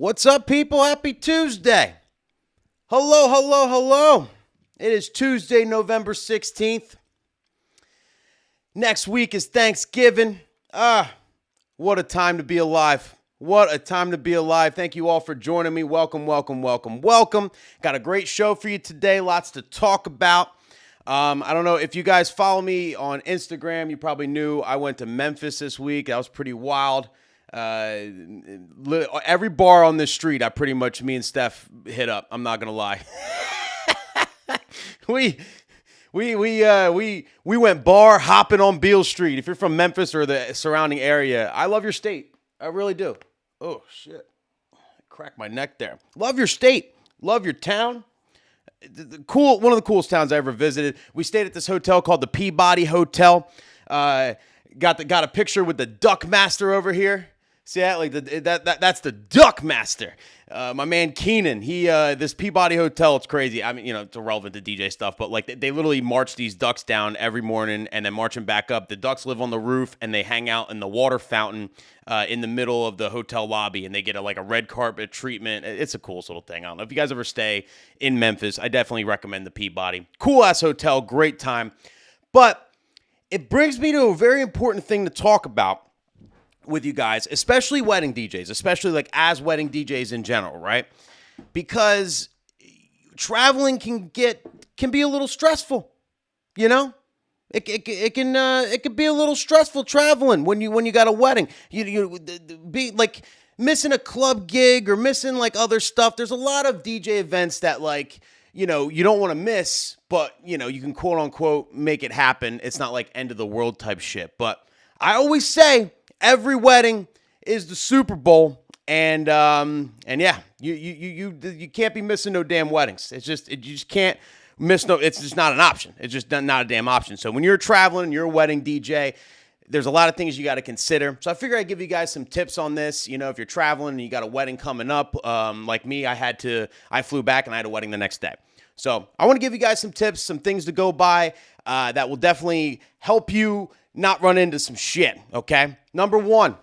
What's up, people? Happy Tuesday. Hello, hello, hello. It is Tuesday, November 16th. Next week is Thanksgiving. What a time to be alive. What a time to be alive. Thank you all for joining me. Welcome, welcome, welcome, welcome. Got a great show for you today. Lots to talk about. I don't know if you guys follow me on Instagram. You probably knew I went to Memphis this week. That was pretty wild. Every bar on this street, me and Steph hit up. I'm not gonna lie. we went bar hopping on Beale Street. If you're from Memphis or the surrounding area, I love your state. I really do. Oh shit! I cracked my neck there. Love your state. Love your town. One of the coolest towns I ever visited. We stayed at this hotel called the Peabody Hotel. Got a picture with the Duck Master over here. See that? Like that's the Duck Master. My man Keenan. This Peabody Hotel, it's crazy. I mean, it's irrelevant to DJ stuff, but like they literally march these ducks down every morning and then march them back up. The ducks live on the roof and they hang out in the water fountain in the middle of the hotel lobby, and they get a red carpet treatment. It's a cool little thing. I don't know if you guys ever stay in Memphis. I definitely recommend the Peabody. Cool ass hotel, great time. But it brings me to a very important thing to talk about with you guys, especially wedding DJs, especially as wedding DJs in general, right? Because traveling can be a little stressful, It can be a little stressful traveling when you got a wedding. You be like missing a club gig or missing other stuff. There's a lot of DJ events that you don't want to miss, but you can quote unquote make it happen. It's not like end of the world type shit. But I always say every wedding is the Super Bowl, and yeah, you can't be missing no damn weddings. You just can't miss no. It's just not an option. It's just not a damn option. So when you're traveling and you're a wedding DJ, there's a lot of things you got to consider. So I figure I'd give you guys some tips on this. If you're traveling and you got a wedding coming up, like me, I flew back and I had a wedding the next day. So I want to give you guys some tips, some things to go by that will definitely help you not run into some shit, okay? Number one,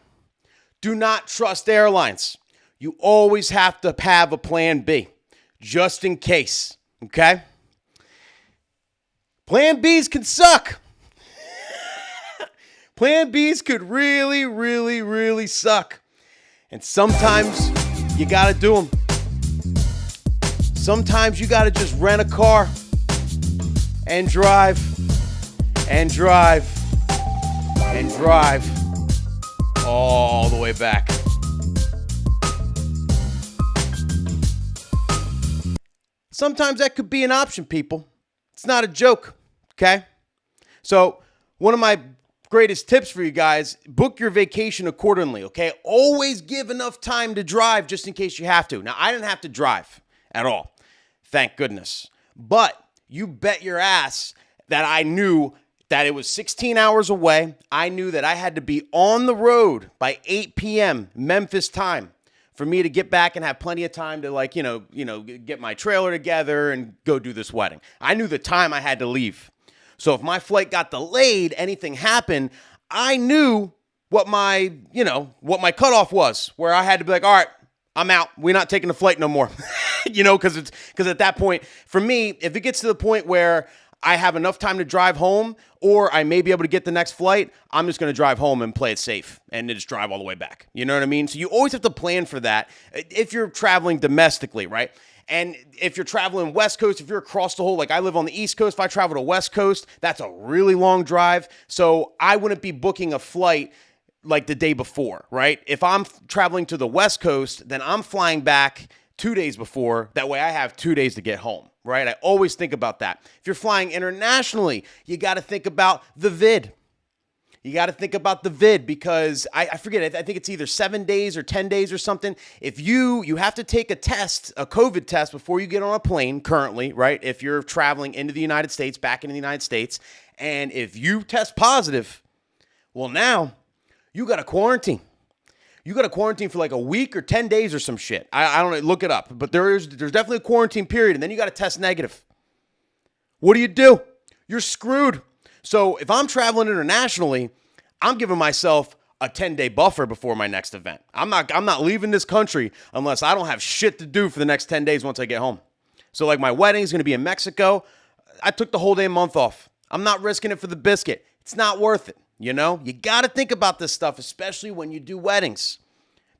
do not trust airlines. You always have to have a plan B, just in case, okay? Plan Bs can suck. Plan Bs could really, really, really suck. And sometimes you got to do them. Sometimes you got to just rent a car and drive and drive and drive all the way back. Sometimes that could be an option, people. It's not a joke, okay? So one of my greatest tips for you guys, book your vacation accordingly, okay? Always give enough time to drive just in case you have to. Now, I didn't have to drive at all, thank goodness. But you bet your ass that I knew that it was 16 hours away. I knew that I had to be on the road by 8 p.m. Memphis time for me to get back and have plenty of time to get my trailer together and go do this wedding. I knew the time I had to leave. So if my flight got delayed, anything happened, I knew what my cutoff was, where I had to be like, all right, I'm out. We're not taking the flight no more. Because at that point, for me, if it gets to the point where I have enough time to drive home, or I may be able to get the next flight, I'm just going to drive home and play it safe and just drive all the way back. You know what I mean? So you always have to plan for that if you're traveling domestically, right? And if you're traveling West Coast, if you're across the whole, I live on the East Coast, if I travel to West Coast, that's a really long drive. So I wouldn't be booking a flight the day before, right? If I'm traveling to the West Coast, then I'm flying back 2 days before. That way I have 2 days to get home, right? I always think about that. If you're flying internationally, you got to think about the vid. You got to think about the vid because I forget, I think it's either 7 days or 10 days or something. If you have to take a COVID test before you get on a plane currently, right? If you're traveling into the United States, back into the United States, and if you test positive, well, now you got to quarantine. You got to quarantine for a week or 10 days or some shit. I don't know, look it up. But there's definitely a quarantine period, and then you got to test negative. What do? You're screwed. So if I'm traveling internationally, I'm giving myself a 10-day buffer before my next event. I'm not leaving this country unless I don't have shit to do for the next 10 days once I get home. So like my wedding is going to be in Mexico. I took the whole damn month off. I'm not risking it for the biscuit. It's not worth it. You know, you got to think about this stuff, especially when you do weddings,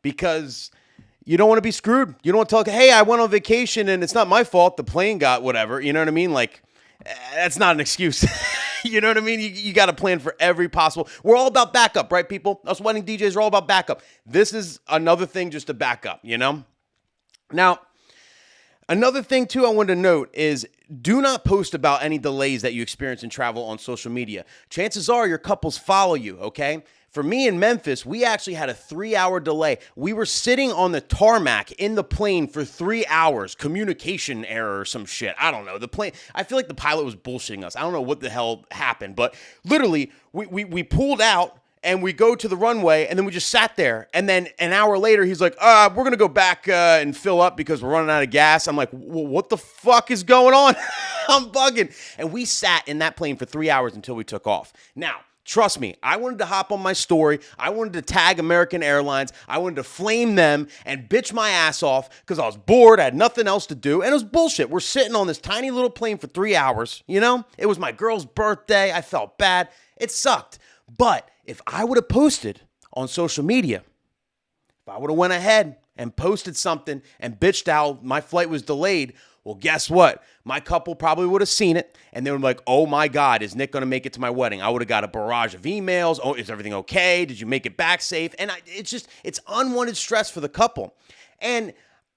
because you don't want to be screwed. You don't want to tell, hey, I went on vacation and it's not my fault. The plane got whatever. You know what I mean? Like, that's not an excuse. You know what I mean? You got to plan for every possible. We're all about backup, right, people? Us wedding DJs are all about backup. This is another thing just to back up, you know? Now, another thing, too, I wanted to note is do not post about any delays that you experience in travel on social media. Chances are your couples follow you, okay? For me in Memphis, we actually had a 3-hour delay. We were sitting on the tarmac in the plane for 3 hours. Communication error or some shit. I don't know. The plane, I feel like the pilot was bullshitting us. I don't know what the hell happened, but literally we pulled out and we go to the runway and then we just sat there. And then an hour later, he's like, we're going to go back and fill up because we're running out of gas. I'm like, what the fuck is going on? I'm bugging. And we sat in that plane for 3 hours until we took off. Now, trust me, I wanted to hop on my story. I wanted to tag American Airlines. I wanted to flame them and bitch my ass off because I was bored. I had nothing else to do. And it was bullshit. We're sitting on this tiny little plane for 3 hours. You know, it was my girl's birthday. I felt bad. It sucked. But if I would have posted on social media, if I would have went ahead and posted something and bitched out my flight was delayed, well, guess what? My couple probably would have seen it, and they were like, oh, my God, is Nick going to make it to my wedding? I would have got a barrage of emails. Oh, is everything okay? Did you make it back safe? And it's unwanted stress for the couple. And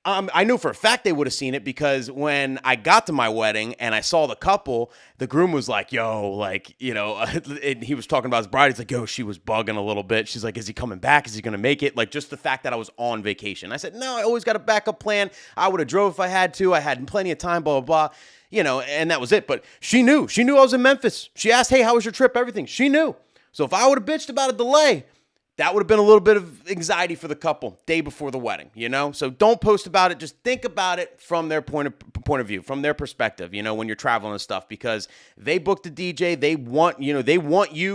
I know for a fact they would have seen it because when I got to my wedding and I saw the couple, the groom was like, yo, like, you know, and he was talking about his bride. He's like, yo, she was bugging a little bit. She's like, is he coming back? Is he going to make it? Like, just the fact that I was on vacation. I said, no, I always got a backup plan. I would have drove if I had to. I had plenty of time, blah, blah, blah. You know, and that was it. But she knew. She knew I was in Memphis. She asked, hey, how was your trip? Everything. She knew. So if I would have bitched about a delay, that would have been a little bit of anxiety for the couple day before the wedding, you know? So don't post about it. Just think about it from their point of view, from their perspective, you know, when you're traveling and stuff, because they booked a DJ. They want you.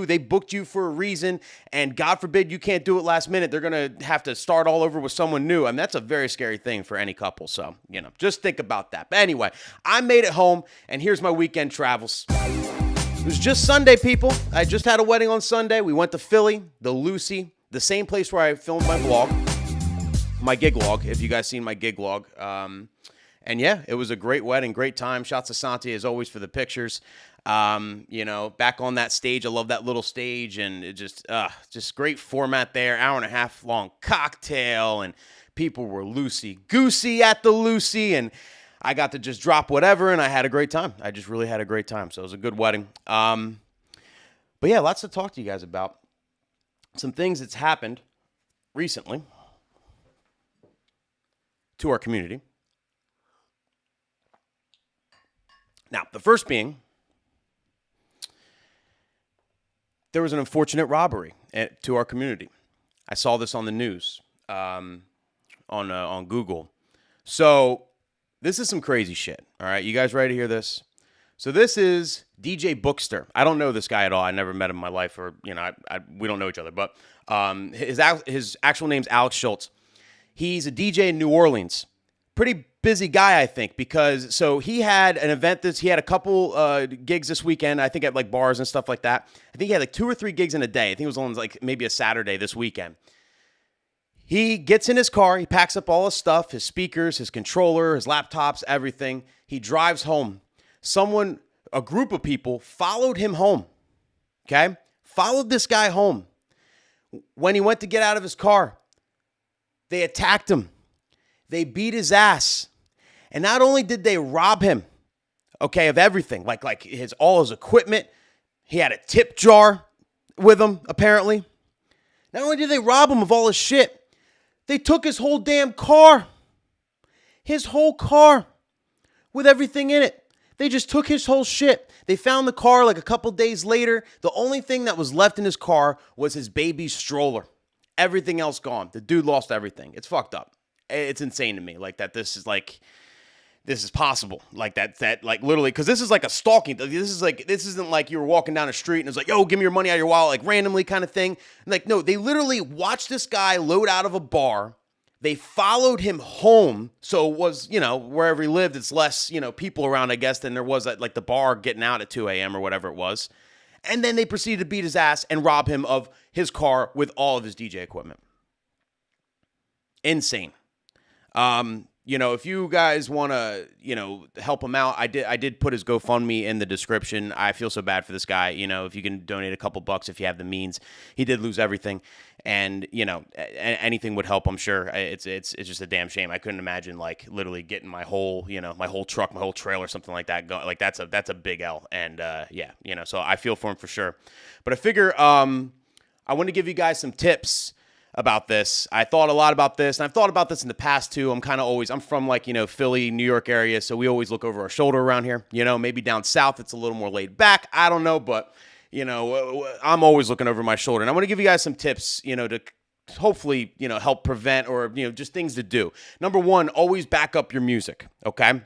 They booked you for a reason. And God forbid you can't do it last minute. They're going to have to start all over with someone new. And that's a very scary thing for any couple. So, you know, just think about that. But anyway, I made it home and here's my weekend travels. It was just Sunday, people. I just had a wedding on Sunday. We went to Philly, the Lucy, the same place where I filmed my vlog, my gig log, if you guys seen my gig log. And yeah, it was a great wedding, great time. Shots to Santi, as always, for the pictures. You know, back on that stage, I love that little stage, and it just great format there. Hour and a half long cocktail, and people were loosey-goosey at the Lucy, and I got to just drop whatever, and I had a great time. I just really had a great time. So it was a good wedding. But yeah, lots to talk to you guys about. Some things that's happened recently to our community. Now, the first being, there was an unfortunate robbery to our community. I saw this on the news, on Google. So this is some crazy shit, all right? You guys ready to hear this? So this is DJ Bookster. I don't know this guy at all. I never met him in my life, or, you know, we don't know each other. But his actual name's Alex Schultz. He's a DJ in New Orleans. Pretty busy guy, I think, because so he had an event he had a couple gigs this weekend, I think at like bars and stuff like that. I think he had like 2 or 3 gigs in a day. I think it was on like maybe a Saturday this weekend. He gets in his car, he packs up all his stuff, his speakers, his controller, his laptops, everything. He drives home. A group of people followed him home, okay? Followed this guy home. When he went to get out of his car, they attacked him. They beat his ass. And not only did they rob him, okay, of everything, like all his equipment, he had a tip jar with him, apparently. Not only did they rob him of all his shit, they took his whole damn car. His whole car with everything in it. They just took his whole shit. They found the car like a couple days later. The only thing that was left in his car was his baby's stroller. Everything else gone. The dude lost everything. It's fucked up. It's insane to me. Like that. This is like, this is possible. Like that like literally, because this is like a stalking. This isn't like you were walking down the street and it's like, yo, give me your money out of your wallet, like randomly kind of thing. Like, no, they literally watched this guy load out of a bar. They followed him home. So it was, wherever he lived, it's less, people around, I guess, than there was at like the bar getting out at 2 a.m. or whatever it was. And then they proceeded to beat his ass and rob him of his car with all of his DJ equipment. Insane. If you guys want to, help him out, I did put his GoFundMe in the description. I feel so bad for this guy. If you can donate a couple bucks if you have the means. He did lose everything, and anything would help. I'm sure. It's just a damn shame. I couldn't imagine like literally getting my whole truck, my whole trailer, something like that. Like that's a big L, and so I feel for him for sure. But I figure I want to give you guys some tips about this. I thought a lot about this, and I've thought about this in the past too. I'm from like, Philly, New York area, so we always look over our shoulder around here. Maybe down south it's a little more laid back. I don't know, but I'm always looking over my shoulder. And I want to give you guys some tips, to hopefully, help prevent or, just things to do. Number one, always back up your music, okay?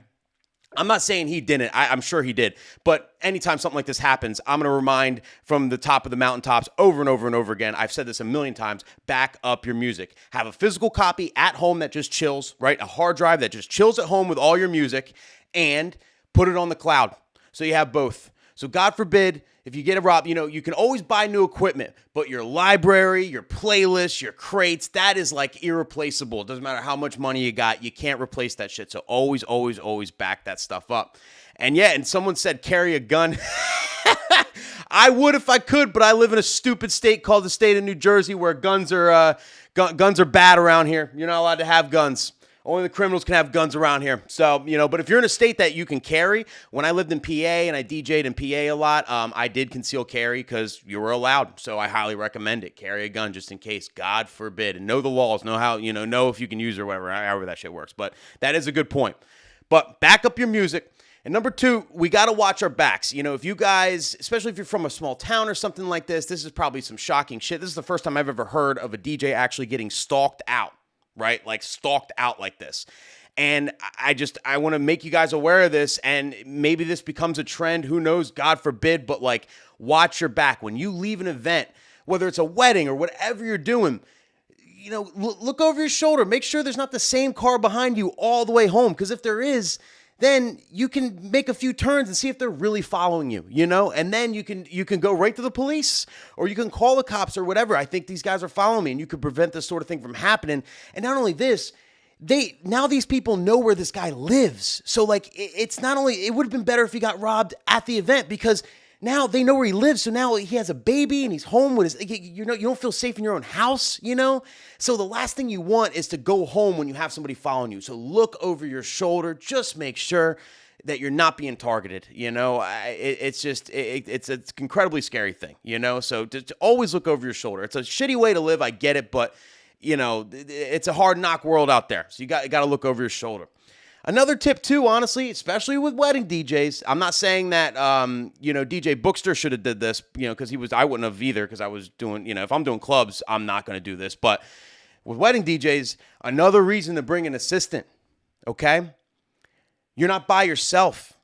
I'm not saying he didn't. I'm sure he did. But anytime something like this happens, I'm going to remind from the top of the mountaintops over and over and over again. I've said this a million times. Back up your music. Have a physical copy at home that just chills, right? A hard drive that just chills at home with all your music, and put it on the cloud. So you have both. So God forbid, if you get robbed, you can always buy new equipment, but your library, your playlists, your crates, that is like irreplaceable. It doesn't matter how much money you got. You can't replace that shit. So always, always, always back that stuff up. And someone said carry a gun. I would if I could, but I live in a stupid state called the state of New Jersey where guns are bad around here. You're not allowed to have guns. Only the criminals can have guns around here. So, but if you're in a state that you can carry, when I lived in PA and I DJ'd in PA a lot, I did conceal carry because you were allowed. So I highly recommend it. Carry a gun just in case, God forbid. And know the laws, know how, know if you can use it or whatever, however that shit works. But that is a good point. But back up your music. And number two, we got to watch our backs. If you guys, especially if you're from a small town or something like this is probably some shocking shit. This is the first time I've ever heard of a DJ actually getting stalked out. Right? Like stalked out like this. And I want to make you guys aware of this, and maybe this becomes a trend. Who knows? God forbid. But like, watch your back. When you leave an event, whether it's a wedding or whatever you're doing, look over your shoulder. Make sure there's not the same car behind you all the way home. Because if there is, then you can make a few turns and see if they're really following you, and then you can go right to the police, or you can call the cops or whatever. I think these guys are following me, and you could prevent this sort of thing from happening. And not only this, now these people know where this guy lives. So like, it's not only, it would have been better if he got robbed at the event, because now they know where he lives. So now he has a baby and he's home with his, you don't feel safe in your own house, So the last thing you want is to go home when you have somebody following you. So look over your shoulder. Just make sure that you're not being targeted. It's an incredibly scary thing, So to always look over your shoulder. It's a shitty way to live. I get it, but it's a hard knock world out there. So you got to look over your shoulder. Another tip too, honestly, especially with wedding DJs. I'm not saying that, DJ Bookster should have did this, because I wouldn't have either, because I was doing, if I'm doing clubs, I'm not going to do this. But with wedding DJs, another reason to bring an assistant, okay? You're not by yourself.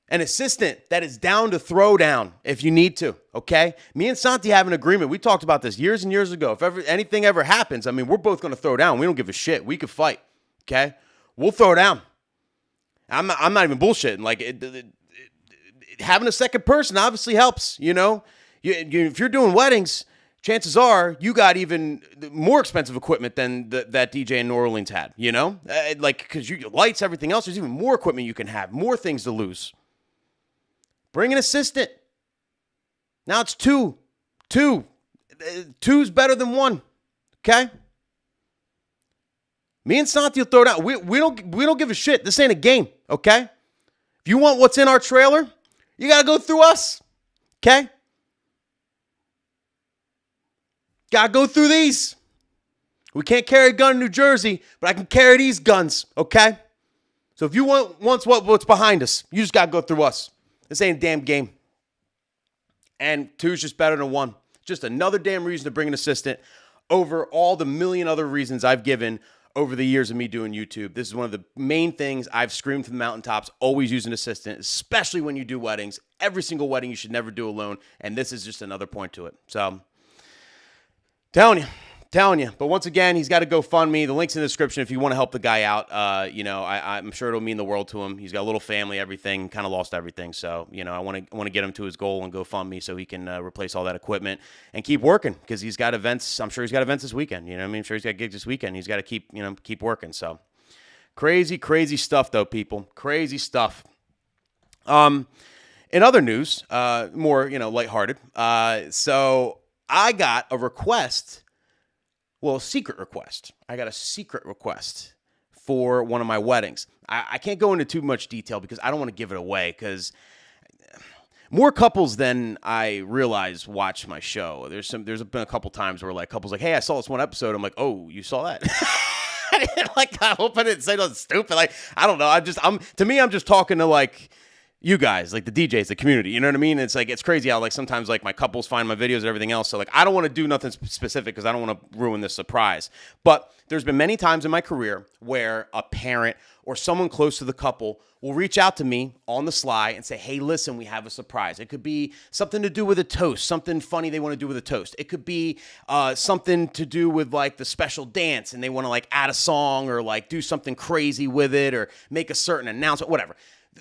An assistant that is down to throw down if you need to, okay? Me and Santi have an agreement. We talked about this years and years ago. If anything ever happens, we're both going to throw down. We don't give a shit. We could fight, okay? We'll throw down. I'm not even bullshitting. Like, having a second person obviously helps, if you're doing weddings, chances are you got even more expensive equipment than that DJ in New Orleans had, because your lights, everything else, there's even more equipment you can have, more things to lose. Bring an assistant. Now it's two. Two's better than one, okay? Me and Santi will throw down. We don't give a shit. This ain't a game, okay? If you want what's in our trailer, you got to go through us, okay? Got to go through these. We can't carry a gun in New Jersey, but I can carry these guns, okay? So if you want what's behind us, you just got to go through us. This ain't a damn game. And two is just better than one. Just another damn reason to bring an assistant over all the million other reasons I've given over the years of me doing YouTube. This is one of the main things I've screamed from the mountaintops, always use an assistant, especially when you do weddings. Every single wedding you should never do alone, and this is just another point to it. So, telling you. But once again, he's got a GoFundMe. The link's in the description if you want to help the guy out. I'm sure it'll mean the world to him. He's got a little family, everything, kind of lost everything. So, I want to get him to his goal and GoFundMe so he can replace all that equipment and keep working because he's got events. I'm sure he's got events this weekend. I'm sure he's got gigs this weekend. He's got to keep working. So, crazy stuff, though, people. Crazy stuff. In other news, more, lighthearted. So, I got a request. Well, secret request. I got a secret request for one of my weddings. I can't go into too much detail because I don't want to give it away because more couples than I realize watch my show. There's been a couple times where couples hey, I saw this one episode. I'm like, oh, you saw that? I hope I didn't say nothing stupid. I don't know. I'm just talking to you guys, the DJs, the community, you know what I mean? It's it's crazy how sometimes my couples find my videos and everything else. So I don't want to do nothing specific because I don't want to ruin this surprise. But there's been many times in my career where a parent or someone close to the couple will reach out to me on the sly and say, hey, listen, we have a surprise. It could be something to do with a toast, something funny they want to do with a toast. It could be something to do with the special dance and they want to add a song or do something crazy with it or make a certain announcement, whatever.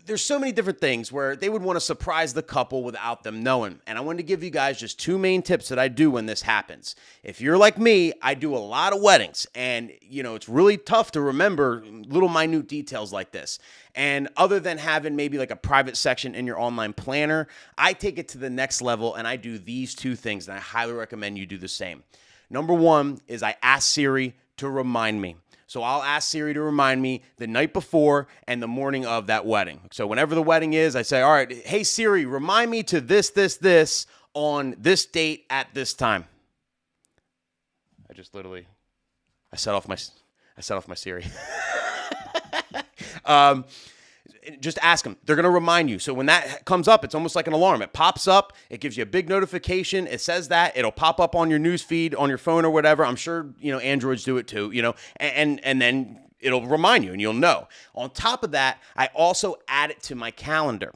There's so many different things where they would want to surprise the couple without them knowing. And I wanted to give you guys just two main tips that I do when this happens. If you're like me, I do a lot of weddings and, it's really tough to remember little minute details like this. And other than having maybe a private section in your online planner, I take it to the next level and I do these two things and I highly recommend you do the same. Number one is I ask Siri to remind me. So I'll ask Siri to remind me the night before and the morning of that wedding. So whenever the wedding is, I say, all right, hey, Siri, remind me to this on this date at this time. I set off my Siri. Just ask them. They're going to remind you. So when that comes up, it's almost like an alarm. It pops up. It gives you a big notification. It says that. It'll pop up on your news feed, on your phone or whatever. I'm sure, Androids do it too, and then it'll remind you and you'll know. On top of that, I also add it to my calendar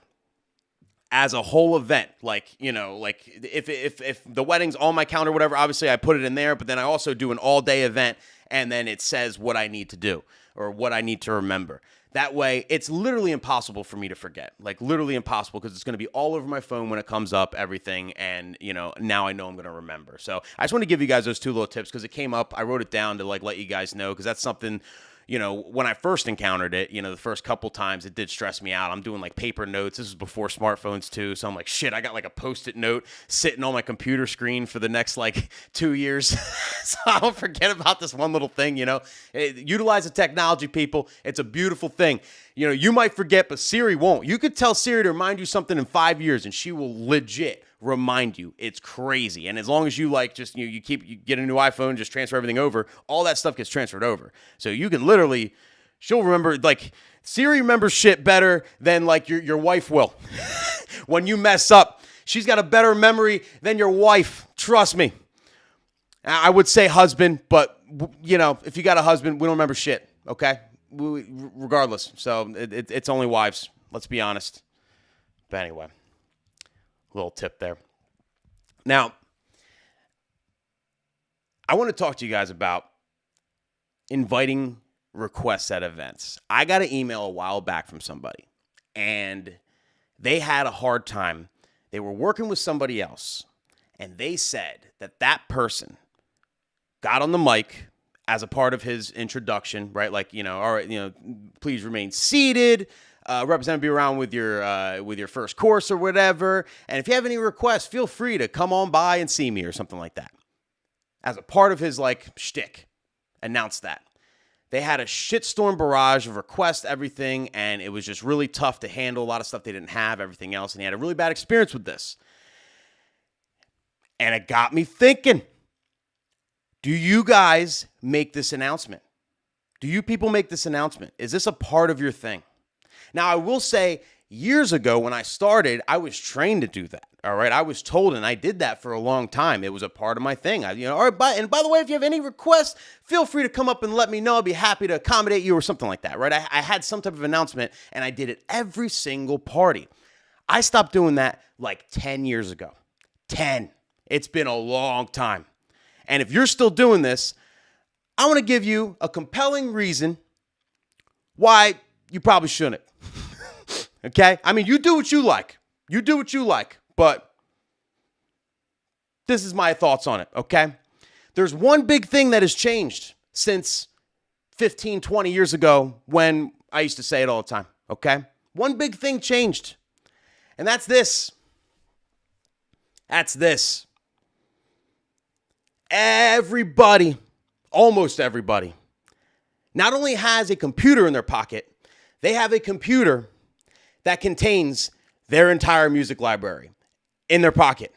as a whole event. If the wedding's on my calendar, whatever, obviously I put it in there, but then I also do an all-day event and then it says what I need to do or what I need to remember. That way, it's literally impossible for me to forget. Literally impossible because it's going to be all over my phone when it comes up, everything. And, now I know I'm going to remember. So I just want to give you guys those two little tips because it came up. I wrote it down to, let you guys know because that's something, when I first encountered it, the first couple times, it did stress me out. I'm doing, paper notes. This was before smartphones, too. So I'm like, shit, I got, a Post-it note sitting on my computer screen for the next, 2 years. So I don't forget about this one little thing, Utilize the technology, people. It's a beautiful thing. You might forget, but Siri won't. You could tell Siri to remind you something in 5 years, and she will legit remind you. It's crazy. And as long as you you get a new iPhone, just transfer everything over, all that stuff gets transferred over. So you can literally, she'll remember, Siri remembers shit better than your wife will. When you mess up, she's got a better memory than your wife. Trust me. I would say husband, but if you got a husband, we don't remember shit. Okay. Regardless. So it's only wives. Let's be honest. But anyway. Little tip there. Now, I want to talk to you guys about inviting requests at events. I got an email a while back from somebody, and they had a hard time. They were working with somebody else, and they said that person got on the mic as a part of his introduction, right? All right, please remain seated. Representative, be around with your first course or whatever. And if you have any requests, feel free to come on by and see me or something like that. As a part of his shtick, announced that. They had a shitstorm barrage of requests, everything, and it was just really tough to handle a lot of stuff they didn't have, everything else, and he had a really bad experience with this. And it got me thinking, do you guys make this announcement? Do you people make this announcement? Is this a part of your thing? Now, I will say, years ago when I started, I was trained to do that. All right. I was told, and I did that for a long time. It was a part of my thing. All right. And by the way, if you have any requests, feel free to come up and let me know. I'll be happy to accommodate you or something like that. Right. I had some type of announcement, and I did it every single party. I stopped doing that like 10 years ago. 10. It's been a long time. And if you're still doing this, I want to give you a compelling reason why you probably shouldn't. Okay? I mean, you do what you like. You do what you like. But this is my thoughts on it, okay? There's one big thing that has changed since 15, 20 years ago when I used to say it all the time, okay? One big thing changed, and that's this. That's this. Everybody, almost everybody, not only has a computer in their pocket, they have a computer that contains their entire music library in their pocket.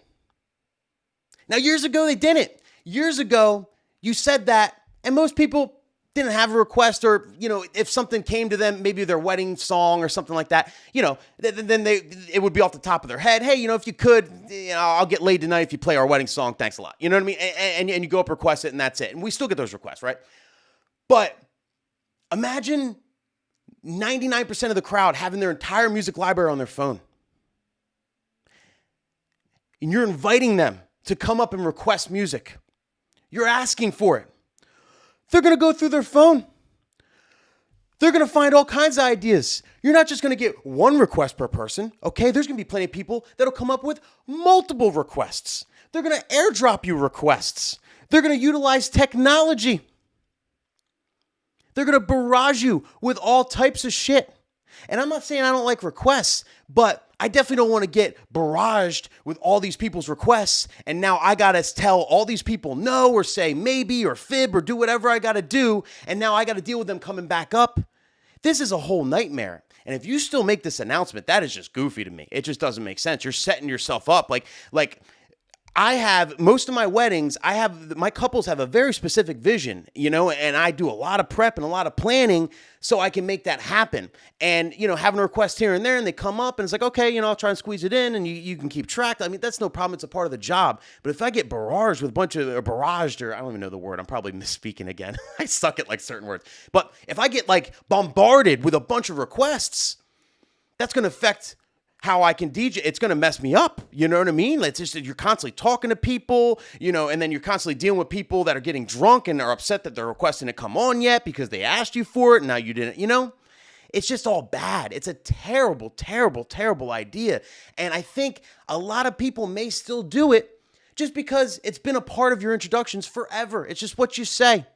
Now, years ago, they didn't. Years ago, you said that, and most people didn't have a request, or, if something came to them, maybe their wedding song or something like that, then it would be off the top of their head. Hey, if you could, I'll get laid tonight if you play our wedding song. Thanks a lot. You know what I mean? And you go up, request it, and that's it. And we still get those requests, right? But imagine 99% of the crowd having their entire music library on their phone. And you're inviting them to come up and request music. You're asking for it. They're going to go through their phone. They're going to find all kinds of ideas. You're not just going to get one request per person, okay? There's going to be plenty of people that'll come up with multiple requests. They're going to airdrop you requests. They're going to utilize technology. They're going to barrage you with all types of shit. And I'm not saying I don't like requests, but I definitely don't want to get barraged with all these people's requests. And now I got to tell all these people no, or say maybe, or fib, or do whatever I got to do. And now I got to deal with them coming back up. This is a whole nightmare. And if you still make this announcement, that is just goofy to me. It just doesn't make sense. You're setting yourself up. Like I have most of my weddings, my couples have a very specific vision, and I do a lot of prep and a lot of planning so I can make that happen. And, having a request here and there, and they come up, and it's like, okay, I'll try and squeeze it in, and you can keep track. I mean, that's no problem. It's a part of the job. But if I get barraged with barraged, or I don't even know the word. I'm probably misspeaking again. I suck at certain words. But if I get bombarded with a bunch of requests, that's going to affect how I can DJ. It's going to mess me up. You know what I mean? It's just, you're constantly talking to people, and then you're constantly dealing with people that are getting drunk and are upset that they're requesting to come on yet because they asked you for it and now you didn't, It's just all bad. It's a terrible, terrible, terrible idea. And I think a lot of people may still do it just because it's been a part of your introductions forever. It's just what you say.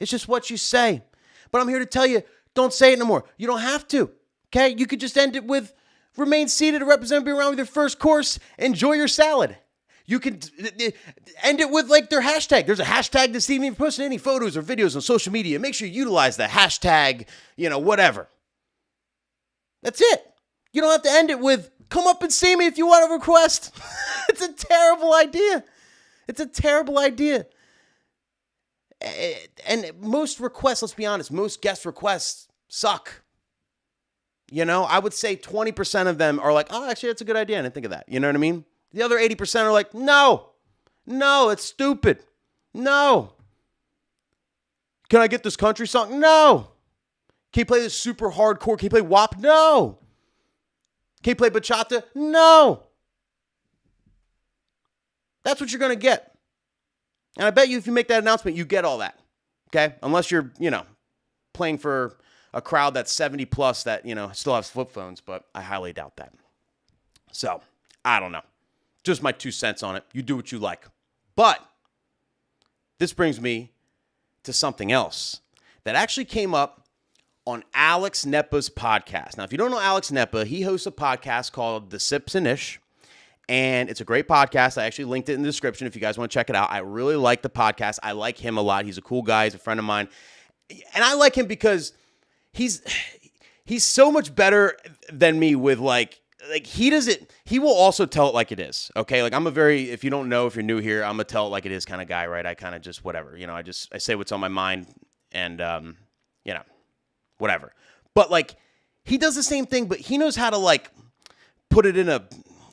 It's just what you say. But I'm here to tell you, don't say it no more. You don't have to. Okay? You could just end it with, remain seated to represent, be around with your first course. Enjoy your salad. You can end it with their hashtag. There's a hashtag this evening. If you're posting any photos or videos on social media, make sure you utilize the hashtag, whatever. That's it. You don't have to end it with, come up and see me if you want a request. It's a terrible idea. It's a terrible idea. And most requests, let's be honest, most guest requests suck. I would say 20% of them are like, oh, actually, that's a good idea. I didn't think of that. You know what I mean? The other 80% are like, no, it's stupid. No. Can I get this country song? No. Can you play this super hardcore? Can you play WAP? No. Can you play bachata? No. That's what you're going to get. And I bet you if you make that announcement, you get all that. Okay? Unless you're, playing for a crowd that's 70 plus that, still has flip phones, but I highly doubt that. So, I don't know. Just my 2 cents on it. You do what you like. But this brings me to something else that actually came up on Alex Nepa's podcast. Now, if you don't know Alex Nepa, he hosts a podcast called The Sips and Ish, and it's a great podcast. I actually linked it in the description if you guys want to check it out. I really like the podcast. I like him a lot. He's a cool guy. He's a friend of mine. And I like him because he's so much better than me with he will also tell it like it is. Okay. I'm if you don't know, if you're new here, I'm a tell it like it is kind of guy, right? I kind of just, whatever, I say what's on my mind and, whatever. But he does the same thing, but he knows how to put it in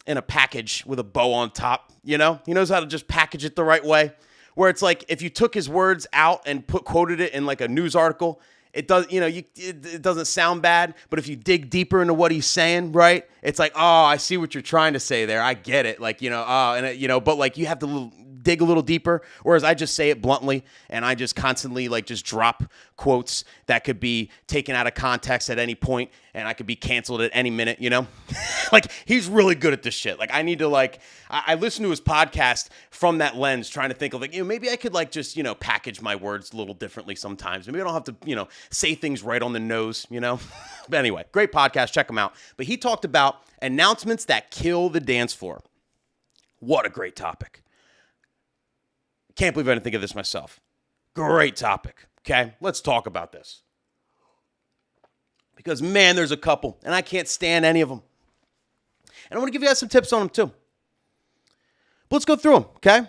in a package with a bow on top, you know? He knows how to just package it the right way. Where it's like if you took his words out and quoted it in like a news article, it does, it doesn't sound bad. But if you dig deeper into what he's saying, right, it's like, oh, I see what you're trying to say there. I get it. Like, but like you have to dig a little deeper. Whereas I just say it bluntly, and I just constantly like just drop quotes that could be taken out of context at any point, and I could be canceled at any minute, Like, he's really good at this shit. Like, I need to I listen to his podcast from that lens, trying to think of maybe I could just, package my words a little differently sometimes. Maybe I don't have to, say things right on the nose, But anyway, great podcast. Check him out. But he talked about announcements that kill the dance floor. What a great topic. Can't believe I didn't think of this myself. Great topic. Okay, let's talk about this. Because, man, there's a couple, and I can't stand any of them. And I want to give you guys some tips on them, too. But let's go through them, okay?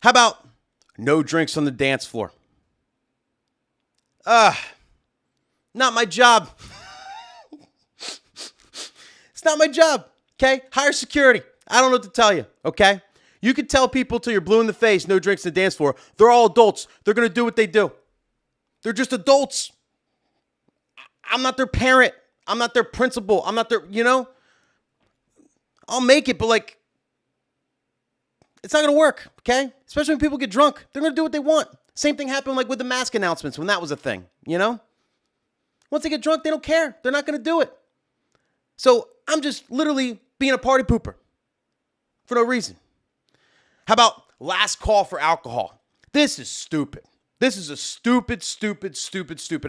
How about no drinks on the dance floor? Not my job. It's not my job, okay? Hire security. I don't know what to tell you, okay? You can tell people till you're blue in the face, no drinks on the dance floor. They're all adults. They're going to do what they do. They're just adults. I'm not their parent. I'm not their principal. I'm not their, I'll make it, but it's not going to work, okay? Especially when people get drunk. They're going to do what they want. Same thing happened with the mask announcements when that was a thing, Once they get drunk, they don't care. They're not going to do it. So I'm just literally being a party pooper for no reason. How about last call for alcohol? This is stupid. This is a stupid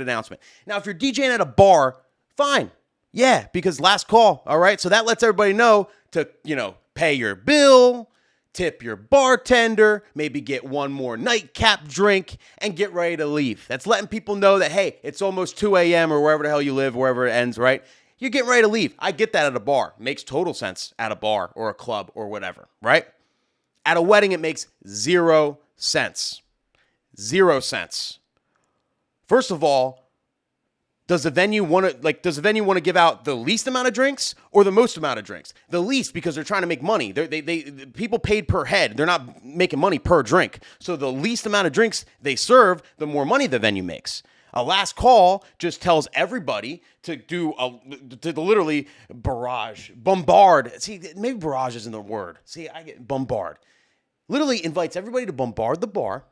announcement. Now, if you're DJing at a bar, fine. Yeah, because last call, all right? So that lets everybody know to, pay your bill, tip your bartender, maybe get one more nightcap drink, and get ready to leave. That's letting people know that, hey, it's almost 2 a.m. or wherever the hell you live, wherever it ends, right? You're getting ready to leave. I get that at a bar. Makes total sense at a bar or a club or whatever, right? At a wedding, it makes 0 cents. 0 cents. First of all, does the venue want to give out the least amount of drinks or the most amount of drinks? The least, because they're trying to make money. People paid per head. They're not making money per drink. So the least amount of drinks they serve, the more money the venue makes. A last call just tells everybody to to literally bombard. See, maybe barrage isn't the word. See, I get bombard. Literally invites everybody to bombard the bar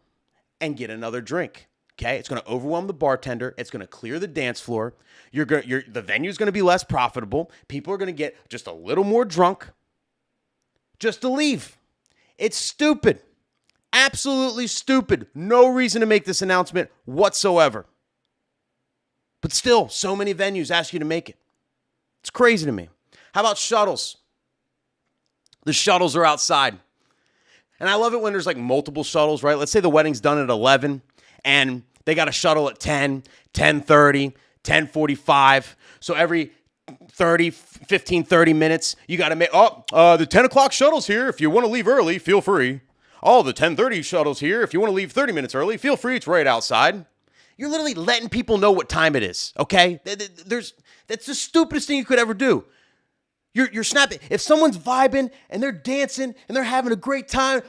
and get another drink. Okay, it's going to overwhelm the bartender. It's going to clear the dance floor. The venue's going to be less profitable. People are going to get just a little more drunk just to leave. It's stupid. Absolutely stupid. No reason to make this announcement whatsoever. But still, so many venues ask you to make it. It's crazy to me. How about shuttles? The shuttles are outside. And I love it when there's multiple shuttles, right? Let's say the wedding's done at 11 and they got a shuttle at 10, 10:30, 10:45. So every 30 minutes, you got to make, the 10 o'clock shuttle's here. If you want to leave early, feel free. Oh, the 10:30 shuttle's here. If you want to leave 30 minutes early, feel free. It's right outside. You're literally letting people know what time it is, okay? That's the stupidest thing you could ever do. You're snapping. If someone's vibing and they're dancing and they're having a great time,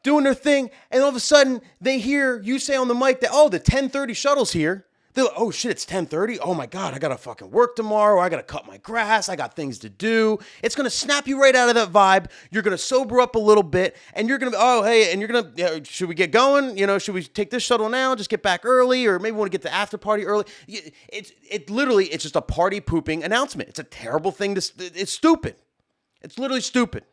doing their thing, and all of a sudden they hear you say on the mic that, the 10:30 shuttle's here. They're like, oh shit, it's 10:30? Oh my God, I gotta fucking work tomorrow. I gotta cut my grass. I got things to do. It's gonna snap you right out of that vibe. You're gonna sober up a little bit, and you're gonna, and you're gonna, should we get going? Should we take this shuttle now, just get back early, or maybe we want to get the after party early? It's just a party pooping announcement. It's a terrible thing it's stupid. It's literally stupid.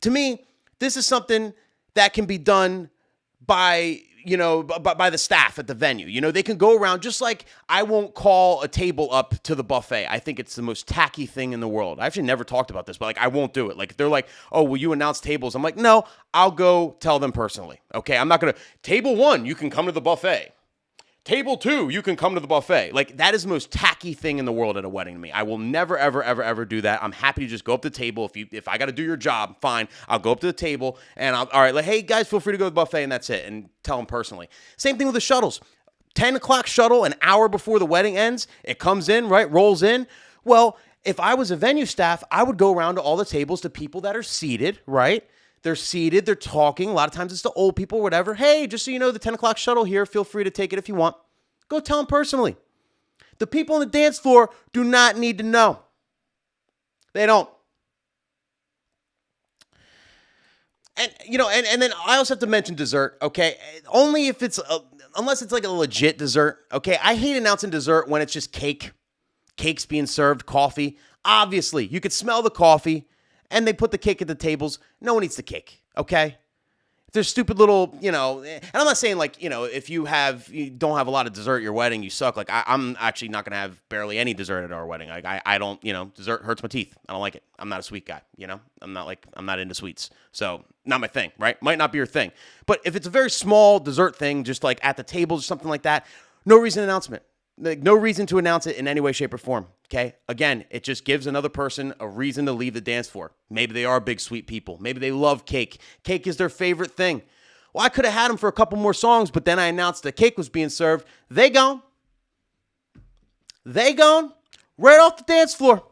To me, this is something that can be done by the staff at the venue. They can go around, just like I won't call a table up to the buffet. I think it's the most tacky thing in the world. I actually never talked about this, but I won't do it. They're like, oh, will you announce tables? I'm like, no, I'll go tell them personally. Okay, I'm not going to, table 1, you can come to the buffet. Table 2, you can come to the buffet. That is the most tacky thing in the world at a wedding to me. I will never, ever, ever, ever do that. I'm happy to just go up to the table. If I got to do your job, fine. I'll go up to the table and all right, hey guys, feel free to go to the buffet, and that's it. And tell them personally. Same thing with the shuttles. 10 o'clock shuttle, an hour before the wedding ends. It comes in, right? Rolls in. Well, If I was a venue staff, I would go around to all the tables to people that are seated, right? They're seated, they're talking. A lot of times it's the old people or whatever. Hey, just so you know, the 10 o'clock shuttle here. Feel free to take it if you want. Go tell them personally. The people on the dance floor do not need to know. They don't. And, you know, and then I also have to mention dessert, okay? Only if it's, unless it's like a legit dessert, okay? I hate announcing dessert when it's just cake. Cake's being served, coffee. Obviously, you could smell the coffee, and they put the cake at the tables. No one eats the cake, okay? If there's stupid little, you know, and I'm not saying like, you know, if you don't have a lot of dessert at your wedding, you suck. Like, I'm actually not going to have barely any dessert at our wedding. Like, I don't, you know, dessert hurts my teeth. I don't like it. I'm not a sweet guy, you know? I'm not into sweets. So, not my thing, right? Might not be your thing. But if it's a very small dessert thing, just like at the tables or something like that, no reason announcement. Like, no reason to announce it in any way, shape, or form, okay? Again, it just gives another person a reason to leave the dance floor. Maybe they are big, sweet people. Maybe they love cake. Cake is their favorite thing. Well, I could have had them for a couple more songs, but then I announced the cake was being served. They gone. They gone right off the dance floor.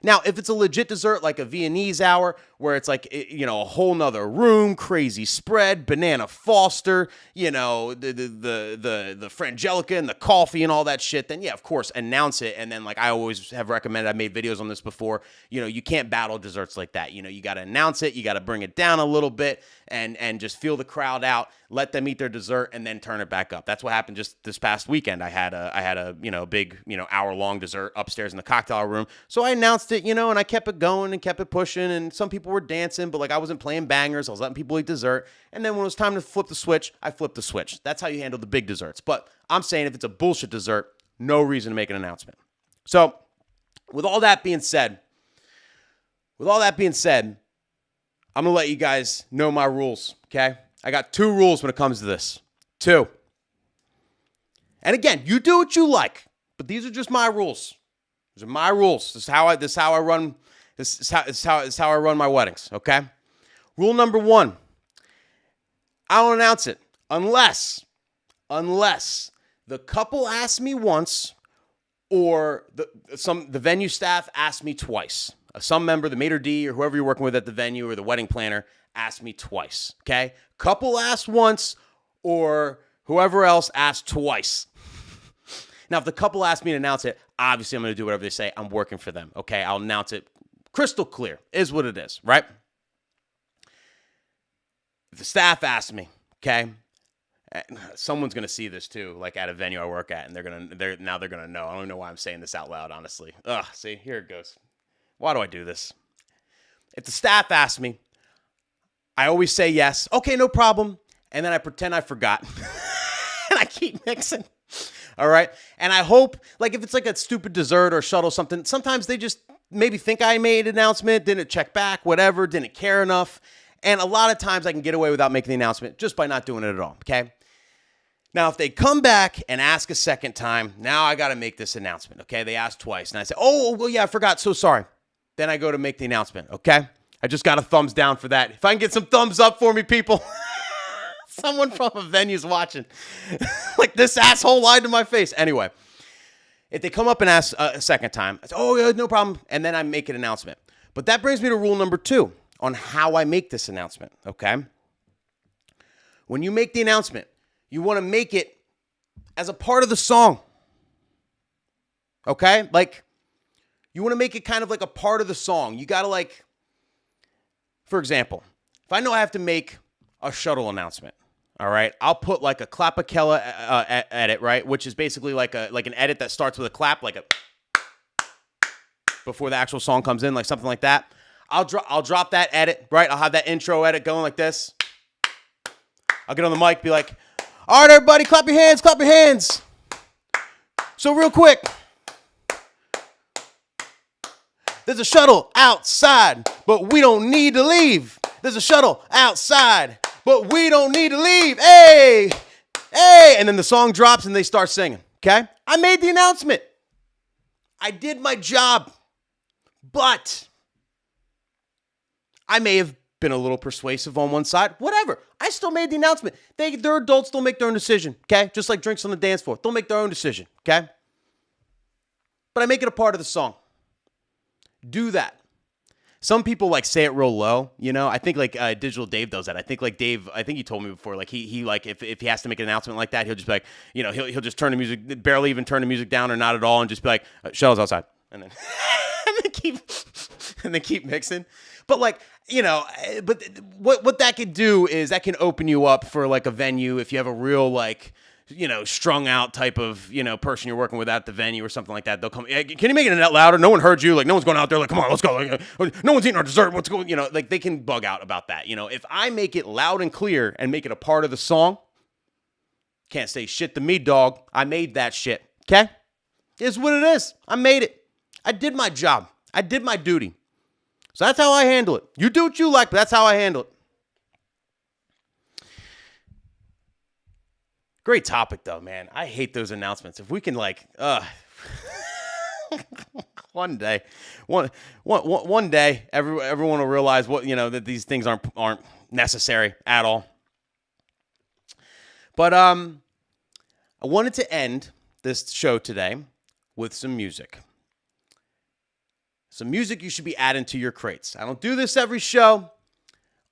Now, if it's a legit dessert like a Viennese hour where it's like, you know, a whole nother room, crazy spread, banana Foster, you know, the frangelica and the coffee and all that shit, then yeah, of course, announce it. And then like I always have recommended, I've made videos on this before, you know, you can't battle desserts like that. You know, you got to announce it. You got to bring it down a little bit and just feel the crowd out, let them eat their dessert and then turn it back up. That's what happened just this past weekend. I had a, you know, big, you know, hour-long dessert upstairs in the cocktail room. So I announced it, you know, and I kept it going and kept it pushing. And some people were dancing, but like I wasn't playing bangers. I was letting people eat dessert. And then when it was time to flip the switch, I flipped the switch. That's how you handle the big desserts. But I'm saying if it's a bullshit dessert, no reason to make an announcement. So with all that being said, I'm going to let you guys know my rules, okay? I got 2 rules when it comes to this. 2. And again, you do what you like, but these are just my rules. These are my rules. This is how I run my weddings, okay? Rule number 1. I don't announce it unless the couple asks me once or the venue staff asks me twice. Some member, the maitre d' or whoever you're working with at the venue or the wedding planner asked me twice, okay? Couple asked once or whoever else asked twice. Now, if the couple asked me to announce it, obviously I'm going to do whatever they say. I'm working for them, okay? I'll announce it crystal clear, is what it is, right? If the staff asks me, okay? Someone's going to see this too, like at a venue I work at, and they're going to know. I don't even know why I'm saying this out loud, honestly. See, here it goes. Why do I do this? If the staff asks me, I always say yes. Okay, no problem. And then I pretend I forgot. And I keep mixing. All right? And I hope, like if it's like a stupid dessert or shuttle something, sometimes they just maybe think I made an announcement, didn't check back, whatever, didn't care enough. And a lot of times I can get away without making the announcement just by not doing it at all, okay? Now, if they come back and ask a second time, now I got to make this announcement, okay? They asked twice. And I say, oh, well, yeah, I forgot. So sorry. Then I go to make the announcement, okay? I just got a thumbs down for that. If I can get some thumbs up for me, people. Someone from a venue's watching. Like this asshole lied to my face. Anyway, if they come up and ask a second time, I say, oh, yeah, no problem. And then I make an announcement. But that brings me to rule number 2 on how I make this announcement, okay? When you make the announcement, you want to make it as a part of the song, okay? Like, you want to make it kind of like a part of the song. You got to like, for example, if I know I have to make a shuttle announcement, all right, I'll put like a clapacella edit, right? Which is basically like an edit that starts with a clap, like a before the actual song comes in, like something like that. I'll drop that edit, right? I'll have that intro edit going like this. I'll get on the mic, be like, all right, everybody, clap your hands, clap your hands. So real quick, there's a shuttle outside, but we don't need to leave. There's a shuttle outside, but we don't need to leave. Hey, hey. And then the song drops and they start singing, okay? I made the announcement. I did my job, but I may have been a little persuasive on one side. Whatever. I still made the announcement. They're adults. They'll make their own decision, okay? Just like drinks on the dance floor. They'll make their own decision, okay? But I make it a part of the song. do that. Some people like say it real low, you know. I think like Digital Dave does that. I think like Dave. I think he told me before. Like he like if he has to make an announcement like that, he'll just be like, you know, he'll just turn the music, barely even turn the music down or not at all, and just be like, Shuttles outside, and then and then keep mixing. But like, you know, but what that could do is that can open you up for like a venue if you have a real like, you know, strung out type of, you know, person you're working with at the venue or something like that. They'll come, hey, can you make it louder? No one heard you. Like, no one's going out there. Like, come on, let's go. Like, no one's eating our dessert. What's going, you know, like they can bug out about that. You know, if I make it loud and clear and make it a part of the song, can't say shit to me, dog. I made that shit. Okay? It's what it is. I made it. I did my job. I did my duty. So that's how I handle it. You do what you like, but that's how I handle it. Great topic, though, man. I hate those announcements. If we can, like, one day, everyone will realize what, you know, that these things aren't necessary at all. But I wanted to end this show today with some music. Some music you should be adding to your crates. I don't do this every show.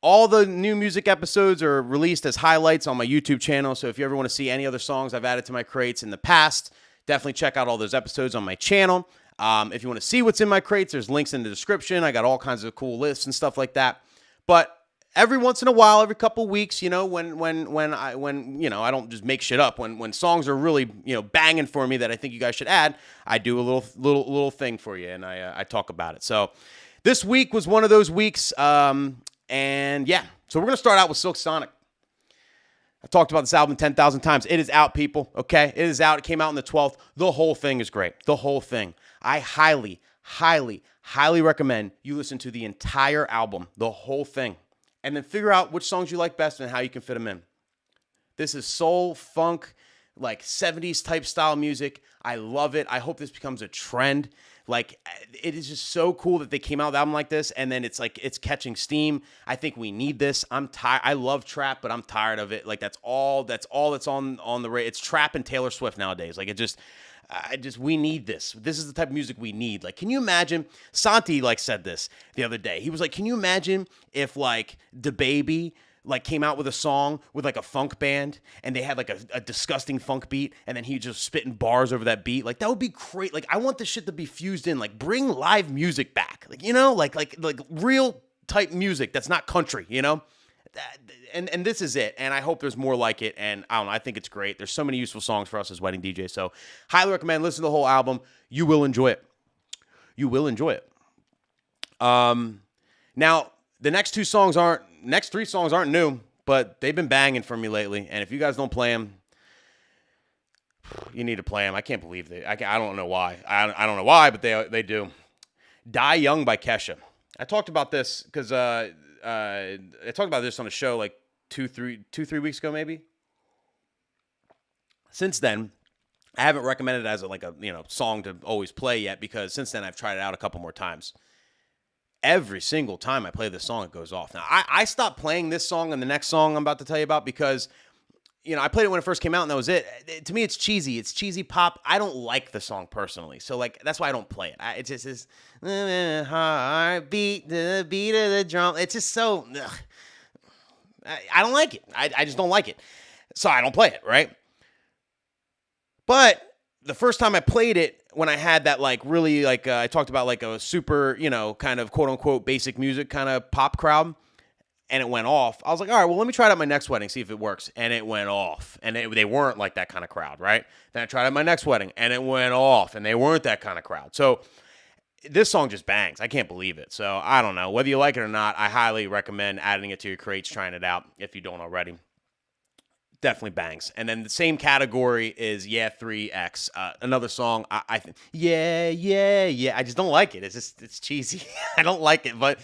All the new music episodes are released as highlights on my YouTube channel. So if you ever want to see any other songs I've added to my crates in the past, definitely check out all those episodes on my channel. If you want to see what's in my crates, there's links in the description. I got all kinds of cool lists and stuff like that. But every once in a while, every couple weeks, you know, when you know, I don't just make shit up. When songs are really, you know, banging for me that I think you guys should add, I do a little thing for you, and I talk about it. So this week was one of those weeks. And yeah, so we're going to start out with Silk Sonic. I talked about this album 10,000 times. It is out, people, okay? It is out. It came out on the 12th. The whole thing is great. The whole thing. I highly, highly, highly recommend you listen to the entire album, the whole thing, and then figure out which songs you like best and how you can fit them in. This is soul, funk, like 70s type style music. I love it. I hope this becomes a trend. Like, it is just so cool that they came out with an album like this, and then it's like, it's catching steam. I think we need this. I'm tired. I love trap, but I'm tired of it. Like, that's all that's on the radio. It's trap and Taylor Swift nowadays. Like, we need this. This is the type of music we need. Like, can you imagine? Santi, like, said this the other day. He was like, can you imagine if, like, DaBaby like came out with a song with like a funk band and they had like a disgusting funk beat and then he just spitting bars over that beat? Like, that would be great. Like, I want this shit to be fused in. Like, bring live music back. Like, you know, like real type music that's not country, you know? And this is it. And I hope there's more like it. And I don't know, I think it's great. There's so many useful songs for us as wedding DJs. So highly recommend, listen to the whole album. You will enjoy it. You will enjoy it. Now, the next three songs aren't new, but they've been banging for me lately. And if you guys don't play them, you need to play them. I can't believe it. I don't know why. I don't know why, but they do. Die Young by Kesha. I talked about this because I talked about this on a show like two, 3 weeks ago, maybe. Since then, I haven't recommended it as a song to always play yet, because since then I've tried it out a couple more times. Every single time I play this song, it goes off. Now, I stopped playing this song and the next song I'm about to tell you about because, you know, I played it when it first came out and that was it. To me, it's cheesy. It's cheesy pop. I don't like the song personally. So, like, that's why I don't play it. It's just this heartbeat, the beat of the drum. It's just so, I don't like it. I just don't like it. So I don't play it, right? But the first time I played it, when I had that, like, really, like, I talked about, like, a super, you know, kind of quote-unquote basic music kind of pop crowd, and it went off. I was like, all right, well, let me try it at my next wedding, see if it works. And it went off. And they weren't like that kind of crowd, right? Then I tried it at my next wedding, and it went off, and they weren't that kind of crowd. So this song just bangs. I can't believe it. So I don't know. Whether you like it or not, I highly recommend adding it to your crates, trying it out if you don't already. Definitely bangs. And then the same category is Yeah 3X, another song. I think yeah. I just don't like it. It's cheesy. I don't like it, but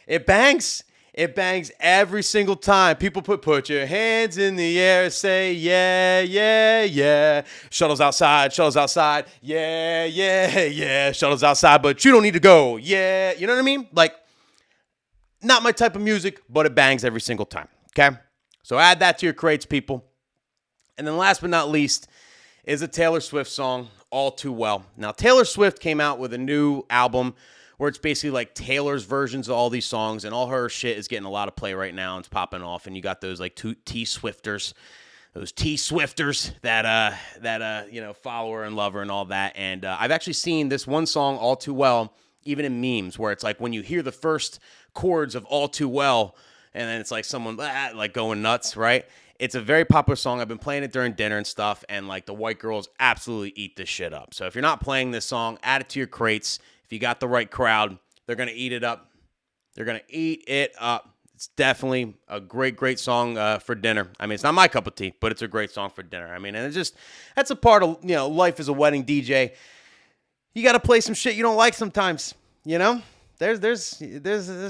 it bangs. It bangs every single time. People put your hands in the air, say yeah. Shuttles outside. Yeah. Shuttles outside, but you don't need to go. Yeah, you know what I mean? Like, not my type of music, but it bangs every single time. Okay. So add that to your crates, people. And then last but not least is a Taylor Swift song, All Too Well. Now, Taylor Swift came out with a new album where it's basically like Taylor's versions of all these songs, and all her shit is getting a lot of play right now. And it's popping off, and you got those like T-Swifters. Those T-Swifters that follow her and love her and all that. And I've actually seen this one song, All Too Well, even in memes, where it's like when you hear the first chords of All Too Well, and then it's like someone like going nuts, right? It's a very popular song. I've been playing it during dinner and stuff, and like the white girls absolutely eat this shit up. So if you're not playing this song, add it to your crates. If you got the right crowd, they're going to eat it up. They're going to eat it up. It's definitely a great, great song for dinner. I mean, it's not my cup of tea, but it's a great song for dinner. I mean, and it's just, that's a part of, life as a wedding DJ. You got to play some shit you don't like sometimes, There's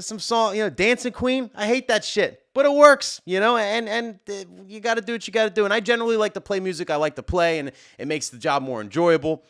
some song, Dancing Queen. I hate that shit, but it works, and you got to do what you got to do. And I generally like to play music I like to play, and it makes the job more enjoyable.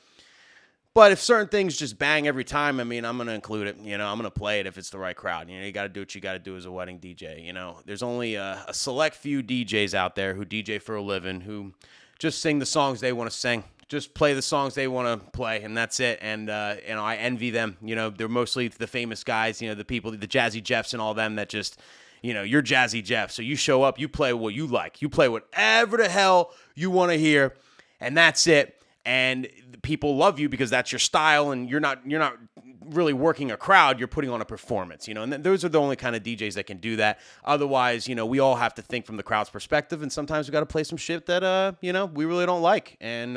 But if certain things just bang every time, I mean, I'm going to include it. I'm going to play it if it's the right crowd. You got to do what you got to do as a wedding DJ. There's only a select few DJs out there who DJ for a living, who just sing the songs they want to sing, just play the songs they want to play, and that's it. And I envy them. They're mostly the famous guys, the people, the Jazzy Jeffs and all them that just, you're Jazzy Jeff. So you show up, you play what you like. You play whatever the hell you want to hear, and that's it. And people love you because that's your style, and you're not really working a crowd. You're putting on a performance, And those are the only kind of DJs that can do that. Otherwise, we all have to think from the crowd's perspective, and sometimes we got to play some shit that we really don't like. And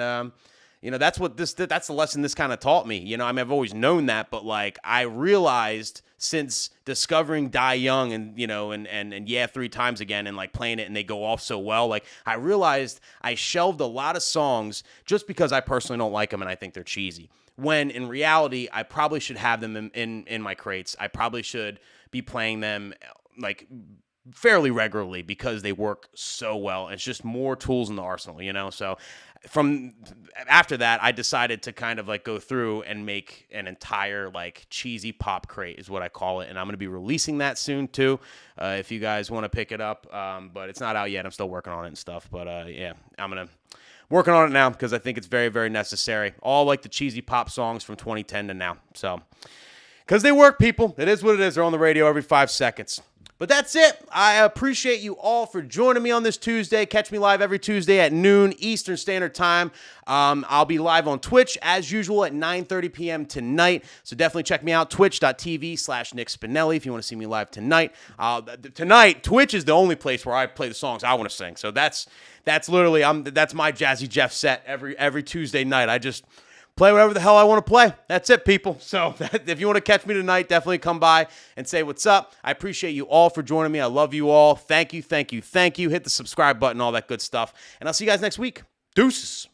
that's the lesson this kind of taught me. I mean, I've always known that, but like I realized since discovering Die Young and Yeah 3 Times Again and like playing it and they go off so well, like I realized I shelved a lot of songs just because I personally don't like them and I think they're cheesy. When in reality, I probably should have them in my crates. I probably should be playing them like fairly regularly because they work so well. It's just more tools in the arsenal, So from after that, I decided to kind of like go through and make an entire like cheesy pop crate is what I call it. And I'm going to be releasing that soon too. If you guys want to pick it up, but it's not out yet. I'm still working on it and stuff, but yeah, I'm going to working on it now because I think it's very, very necessary. All like the cheesy pop songs from 2010 to now. So, because they work, people. It is what it is. They're on the radio every 5 seconds. But that's it. I appreciate you all for joining me on this Tuesday. Catch me live every Tuesday at noon Eastern Standard Time. I'll be live on Twitch as usual at 9:30 p.m. tonight. So definitely check me out, twitch.tv/Nick Spinelli if you want to see me live tonight. Tonight, Twitch is the only place where I play the songs I want to sing. So that's literally that's my Jazzy Jeff set every Tuesday night. I just play whatever the hell I want to play. That's it, people. So if you want to catch me tonight, definitely come by and say what's up. I appreciate you all for joining me. I love you all. Thank you, thank you, thank you. Hit the subscribe button, all that good stuff. And I'll see you guys next week. Deuces.